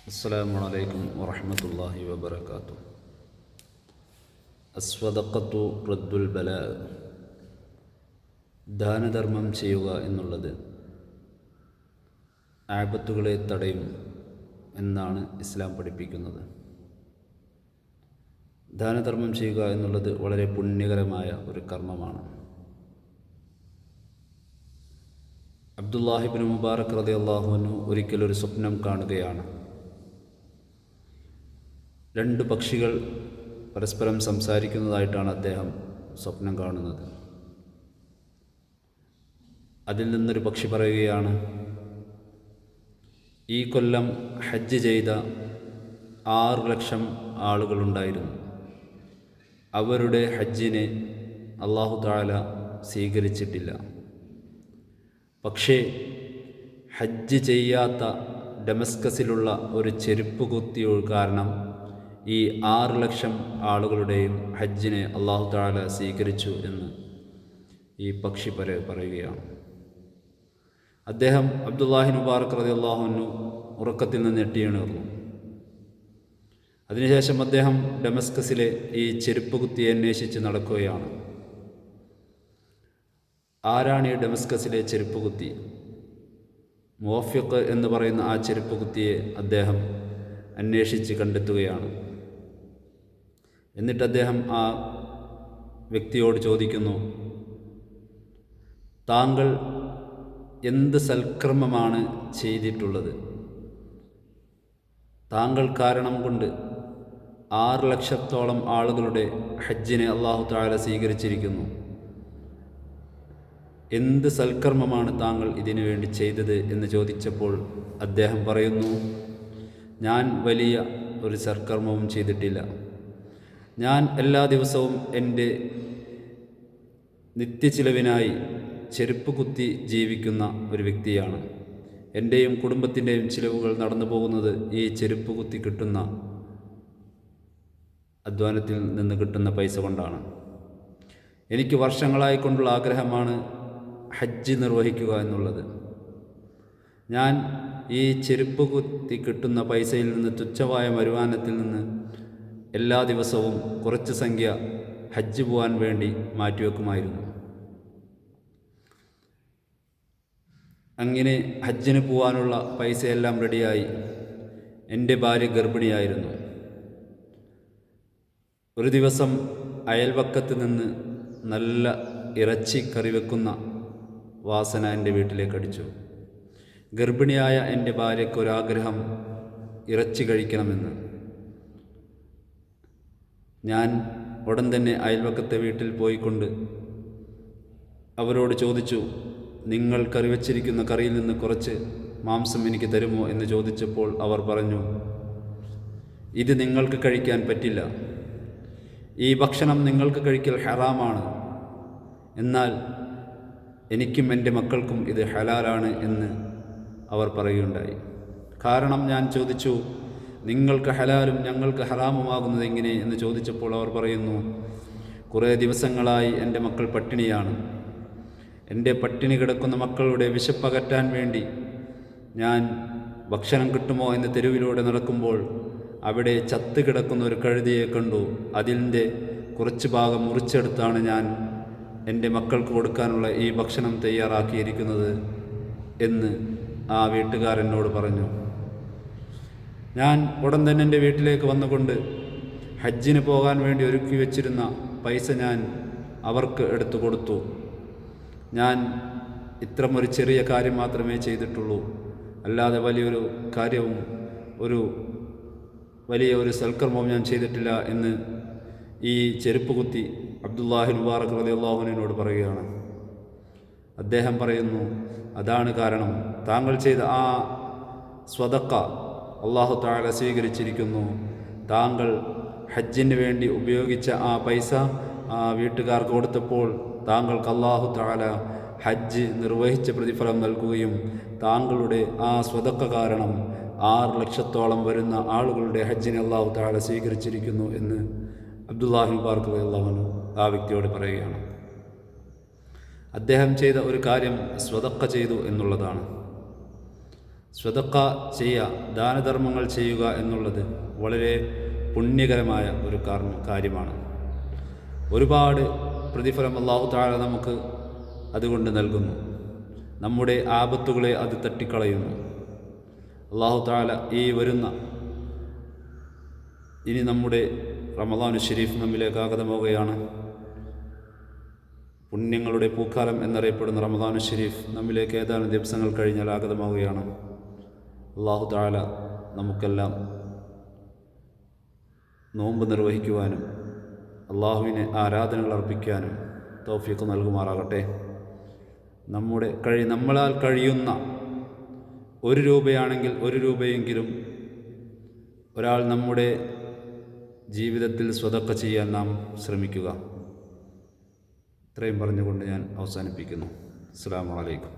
അസ്സലാമു അലൈക്കും വറഹ്മത്തുള്ളാഹി വബറകാതുഹു. അസ്വദഖത്തു റദ്ദുൽ ബലാ. ദാനധർമ്മം ചെയ്യുക എന്നുള്ളത് ആപത്തുകളെ തടയും എന്നാണ് ഇസ്ലാം പഠിപ്പിക്കുന്നത്. ദാനധർമ്മം ചെയ്യുക എന്നുള്ളത് വളരെ പുണ്യകരമായ ഒരു കർമ്മമാണ്. അബ്ദുല്ലാഹി ഇബ്നു മുബാറക് റളിയല്ലാഹു അൻഹു ഒരിക്കലൊരു സ്വപ്നം കാണുകയാണ്. രണ്ട് പക്ഷികൾ പരസ്പരം സംസാരിക്കുന്നതായിട്ടാണ് അദ്ദേഹം സ്വപ്നം കാണുന്നത്. അതിൽ നിന്നൊരു പക്ഷി പറയുകയാണ്, ഈ കൊല്ലം ഹജ്ജ് ചെയ്ത 6 ലക്ഷം ആളുകളുണ്ടായിരുന്നു. അവരുടെ ഹജ്ജിനെ അല്ലാഹു തആല സ്വീകരിച്ചിട്ടില്ല. പക്ഷേ ഹജ്ജ് ചെയ്യാത്ത ഡമസ്കസിലുള്ള ഒരു ചെരുപ്പ് കുത്തി കാരണം ഈ 6 ലക്ഷം ആളുകളുടെയും ഹജ്ജിനെ അല്ലാഹു തആല സ്വീകരിച്ചു എന്ന് ഈ പക്ഷി പറയുകയാണ്. അദ്ദേഹം അബ്ദുല്ലാഹി മുബാറക് റളിയല്ലാഹു അൻഹു ഉറക്കത്തിൽ നിന്ന് ഞെട്ടിയുണർന്നു. അതിനുശേഷം അദ്ദേഹം ഡമസ്കസിലെ ഈ ചെരുപ്പ് കുത്തിയെ അന്വേഷിച്ച് നടക്കുകയാണ്. ആരാണ് ഈ ഡമസ്കസിലെ ചെരുപ്പ് കുത്തി? മുവഫിഖ് എന്ന് പറയുന്ന ആ ചെരുപ്പ് കുത്തിയെ അദ്ദേഹം അന്വേഷിച്ച് കണ്ടെത്തുകയാണ്. എന്നിട്ട് അദ്ദേഹം ആ വ്യക്തിയോട് ചോദിക്കുന്നു, താങ്കൾ എന്ത് സൽക്കർമ്മമാണ് ചെയ്തിട്ടുള്ളത്? താങ്കൾ കാരണം കൊണ്ട് 6 ലക്ഷത്തോളം ആളുകളുടെ ഹജ്ജിനെ അല്ലാഹു തആല സ്വീകരിച്ചിരിക്കുന്നു. എന്ത് സൽക്കർമ്മമാണ് താങ്കൾ ഇതിനു വേണ്ടി ചെയ്തത് എന്ന് ചോദിച്ചപ്പോൾ അദ്ദേഹം പറയുന്നു, ഞാൻ വലിയ ഒരു സൽക്കർമ്മവും ചെയ്തിട്ടില്ല. ഞാൻ എല്ലാ ദിവസവും എൻ്റെ നിത്യചിലവിനായി ചെരുപ്പ് കുത്തി ജീവിക്കുന്ന ഒരു വ്യക്തിയാണ്. എൻ്റെയും കുടുംബത്തിൻ്റെയും ചിലവുകൾ നടന്നു പോകുന്നത് ഈ ചെരുപ്പ് കുത്തി കിട്ടുന്ന അധ്വാനത്തിൽ നിന്ന് കിട്ടുന്ന പൈസ കൊണ്ടാണ്. എനിക്ക് വർഷങ്ങളായിക്കൊണ്ടുള്ള ആഗ്രഹമാണ് ഹജ്ജ് നിർവഹിക്കുക എന്നുള്ളത്. ഞാൻ ഈ ചെരുപ്പ് കുത്തി കിട്ടുന്ന പൈസയിൽ നിന്ന്, തുച്ഛമായ വരുമാനത്തിൽ നിന്ന് എല്ലാ ദിവസവും കുറച്ച് സംഖ്യ ഹജ്ജ് പോകാൻ വേണ്ടി മാറ്റിവെക്കുമായിരുന്നു. അങ്ങനെ ഹജ്ജിന് പോകാനുള്ള പൈസയെല്ലാം റെഡിയായി. എൻ്റെ ഭാര്യ ഗർഭിണിയായിരുന്നു. ഒരു ദിവസം അയൽവക്കത്ത് നിന്ന് നല്ല ഇറച്ചി കറി വെക്കുന്ന വാസന എൻ്റെ വീട്ടിലേക്ക് അടിച്ചു. ഗർഭിണിയായ എൻ്റെ ഭാര്യയ്ക്കൊരാഗ്രഹം ഇറച്ചി കഴിക്കണമെന്ന്. ഞാൻ ഉടൻ തന്നെ അയൽവക്കത്തെ വീട്ടിൽ പോയിക്കൊണ്ട് അവരോട് ചോദിച്ചു, നിങ്ങൾ കറി വച്ചിരിക്കുന്ന കറിയിൽ നിന്ന് കുറച്ച് മാംസം എനിക്ക് തരുമോ എന്ന് ചോദിച്ചപ്പോൾ അവർ പറഞ്ഞു, ഇത് നിങ്ങൾക്ക് കഴിക്കാൻ പറ്റില്ല. ഈ ഭക്ഷണം നിങ്ങൾക്ക് കഴിക്കൽ ഹറാമാണ്. എന്നാൽ എനിക്കും എൻ്റെ മക്കൾക്കും ഇത് ഹലാലാണ് എന്ന് അവർ പറയുകയുണ്ടായി. കാരണം ഞാൻ ചോദിച്ചു, നിങ്ങൾക്ക് ഹലാലും ഞങ്ങൾക്ക് ഹറാമുമാകുന്നത് എങ്ങനെ എന്ന് ചോദിച്ചപ്പോൾ അവർ പറയുന്നു, കുറേ ദിവസങ്ങളായി എൻ്റെ മക്കൾ പട്ടിണിയാണ്. എൻ്റെ പട്ടിണി കിടക്കുന്ന മക്കളുടെ വിശപ്പകറ്റാൻ വേണ്ടി ഞാൻ ഭക്ഷണം കിട്ടുമോ എന്ന് തെരുവിലൂടെ നടക്കുമ്പോൾ അവിടെ ചത്ത് കിടക്കുന്ന ഒരു കഴുതയെ കണ്ടു. അതിൻ്റെ കുറച്ച് ഭാഗം മുറിച്ചെടുത്താണ് ഞാൻ എൻ്റെ മക്കൾക്ക് കൊടുക്കാനുള്ള ഈ ഭക്ഷണം തയ്യാറാക്കിയിരിക്കുന്നത് എന്ന് ആ വീട്ടുകാരനോട് പറഞ്ഞു. ഞാൻ ഉടൻ തന്നെ എൻ്റെ വീട്ടിലേക്ക് വന്നുകൊണ്ട് ഹജ്ജിന് പോകാൻ വേണ്ടി ഒരുക്കി വെച്ചിരുന്ന പൈസ ഞാൻ അവർക്ക് എടുത്തു കൊടുത്തു. ഞാൻ ഇത്തരമൊരു ചെറിയ കാര്യം മാത്രമേ ചെയ്തിട്ടുള്ളൂ, അല്ലാതെ വലിയൊരു കാര്യവും വലിയ ഒരു സൽക്കർമ്മവും ഞാൻ ചെയ്തിട്ടില്ല എന്ന് ഈ ചെരുപ്പ് കുത്തി അബ്ദുല്ലാഹി മുബാറക് റളിയല്ലാഹു അൻഹുവിനോട് പറയുകയാണ്. അദ്ദേഹം പറയുന്നു, അതാണ് കാരണം. താങ്കൾ ചെയ്ത ആ സ്വദഖ അല്ലാഹു തആല സ്വീകരിച്ചിരിക്കുന്നു. താങ്കൾ ഹജ്ജിന് വേണ്ടി ഉപയോഗിച്ച ആ പൈസ ആ വീട്ടുകാർക്ക് കൊടുത്തപ്പോൾ താങ്കൾക്ക് അല്ലാഹു തആല ഹജ്ജ് നിർവഹിച്ച പ്രതിഫലം നൽകുകയും താങ്കളുടെ ആ സ്വദഖ കാരണം 6 ലക്ഷത്തോളം വരുന്ന ആളുകളുടെ ഹജ്ജിനെ അല്ലാഹു തആല സ്വീകരിച്ചിരിക്കുന്നു എന്ന് അബ്ദുല്ലാഹി മുബാറക് റളിയല്ലാഹു അൻഹു ആ വ്യക്തിയോട് പറയുകയാണ്. അദ്ദേഹം ചെയ്ത ഒരു കാര്യം സ്വദഖ ചെയ്തു എന്നുള്ളതാണ്. സ്വതക്ക ചെയ്യുക, ദാനധർമ്മങ്ങൾ ചെയ്യുക എന്നുള്ളത് വളരെ പുണ്യകരമായ ഒരു കാര്യമാണ്. ഒരുപാട് പ്രതിഫലം അല്ലാഹു തആല നമുക്ക് അതുകൊണ്ട് നൽകുന്നു. നമ്മുടെ ആപത്തുകളെ അത് തട്ടിക്കളയുന്നു. അല്ലാഹു തആല ഇനി നമ്മുടെ റമദാനു ശരീഫ് നമ്മിലേക്ക് ആഗതമാവുകയാണ്. പുണ്യങ്ങളുടെ പൂക്കാലം എന്നറിയപ്പെടുന്ന റമദാനു ശരീഫ് നമ്മിലേക്ക് ഏതാനും ദിവസങ്ങൾ കഴിഞ്ഞാൽ ആഗതമാവുകയാണ്. അല്ലാഹു തആല നമുക്കെല്ലാം നോമ്പ് നിർവഹിക്കുവാനും അള്ളാഹുവിന് ആരാധനകൾ അർപ്പിക്കാനും തൗഫീഖ് നൽകുമാറാകട്ടെ. നമ്മളാൽ കഴിയുന്ന 1 രൂപയാണെങ്കിൽ 1 രൂപയെങ്കിലും ഒരാൾ നമ്മുടെ ജീവിതത്തിൽ സ്വതക്ക ചെയ്യാൻ നാം ശ്രമിക്കുക. ഇത്രയും പറഞ്ഞുകൊണ്ട് ഞാൻ അവസാനിപ്പിക്കുന്നു. അസ്സലാമു അലൈക്കും.